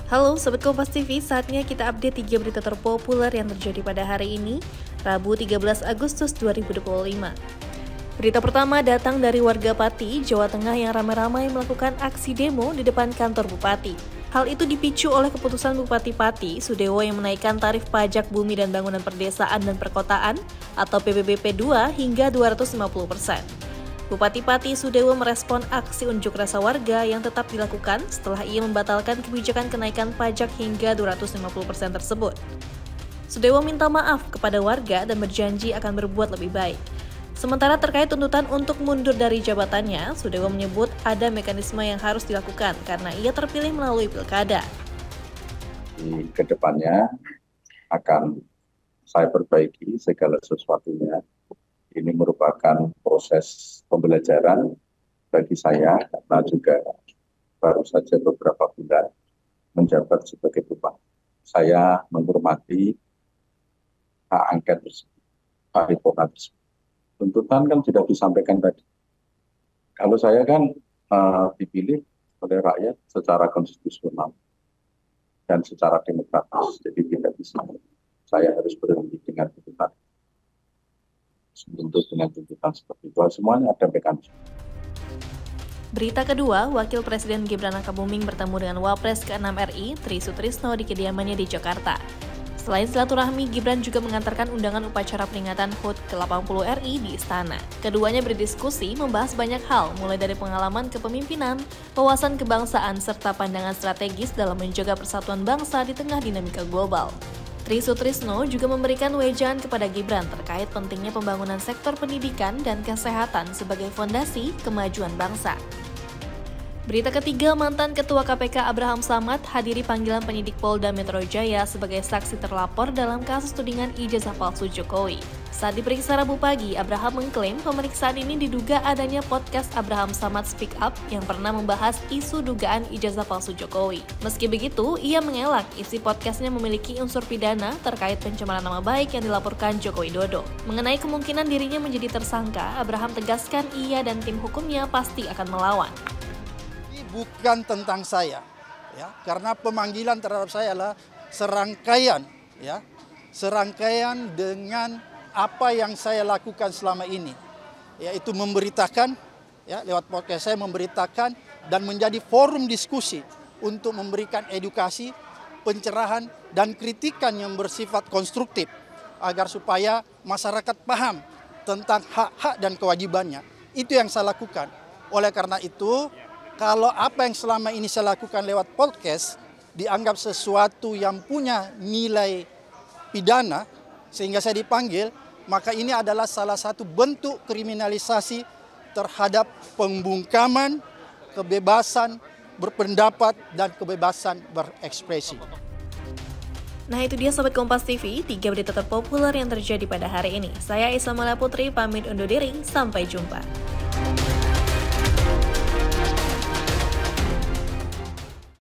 Halo Sobat Kompas TV, saatnya kita update 3 berita terpopuler yang terjadi pada hari ini, Rabu 13 Agustus 2025. Berita pertama datang dari warga Pati, Jawa Tengah yang ramai-ramai melakukan aksi demo di depan kantor Bupati. Hal itu dipicu oleh keputusan Bupati Pati, Sudewo yang menaikkan tarif pajak bumi dan bangunan perdesaan dan perkotaan atau PBBP 2 hingga 250%. Bupati Pati Sudewo merespon aksi unjuk rasa warga yang tetap dilakukan setelah ia membatalkan kebijakan kenaikan pajak hingga 250% tersebut. Sudewo minta maaf kepada warga dan berjanji akan berbuat lebih baik. Sementara terkait tuntutan untuk mundur dari jabatannya, Sudewo menyebut ada mekanisme yang harus dilakukan karena ia terpilih melalui pilkada. Di kedepannya akan saya perbaiki segala sesuatunya. Ini merupakan proses pembelajaran bagi saya karena juga baru saja beberapa bulan menjabat sebagai bupati. Saya menghormati hak angket tersebut, paripurna tersebut. Tuntutan kan sudah disampaikan tadi. Kalau saya kan dipilih oleh rakyat secara konstitusional dan secara demokratis, jadi tidak bisa saya harus berhenti dengan tuntutan. Untuk dengan tuntutan seperti itu, semuanya ada mekanisme. Berita kedua, Wakil Presiden Gibran Rakabuming bertemu dengan Wapres ke-6 RI, Tri Sutrisno di kediamannya di Jakarta. Selain silaturahmi, Gibran juga mengantarkan undangan upacara peringatan HUT ke-80 RI di Istana. Keduanya berdiskusi membahas banyak hal, mulai dari pengalaman kepemimpinan, wawasan kebangsaan, serta pandangan strategis dalam menjaga persatuan bangsa di tengah dinamika global. Tri Sutrisno juga memberikan wejangan kepada Gibran terkait pentingnya pembangunan sektor pendidikan dan kesehatan sebagai fondasi kemajuan bangsa. Berita ketiga, mantan Ketua KPK Abraham Samad hadiri panggilan penyidik Polda Metro Jaya sebagai saksi terlapor dalam kasus tudingan ijazah palsu Jokowi. Saat diperiksa Rabu pagi, Abraham mengklaim pemeriksaan ini diduga adanya podcast Abraham Samad Speak Up yang pernah membahas isu dugaan ijazah palsu Jokowi. Meski begitu, ia mengelak isi podcastnya memiliki unsur pidana terkait pencemaran nama baik yang dilaporkan Joko Widodo. Mengenai kemungkinan dirinya menjadi tersangka, Abraham tegaskan ia dan tim hukumnya pasti akan melawan. Bukan tentang saya, ya, karena pemanggilan terhadap saya adalah serangkaian dengan apa yang saya lakukan selama ini, yaitu memberitakan, ya, lewat podcast saya memberitakan dan menjadi forum diskusi untuk memberikan edukasi, pencerahan dan kritikan yang bersifat konstruktif agar supaya masyarakat paham tentang hak-hak dan kewajibannya. Itu yang saya lakukan. Oleh karena itu, kalau apa yang selama ini saya lakukan lewat podcast dianggap sesuatu yang punya nilai pidana sehingga saya dipanggil, maka ini adalah salah satu bentuk kriminalisasi terhadap pembungkaman, kebebasan berpendapat, dan kebebasan berekspresi. Nah itu dia Sobat Kompas TV, 3 berita terpopuler yang terjadi pada hari ini. Saya Isla Mala Putri, pamit undur diri, sampai jumpa.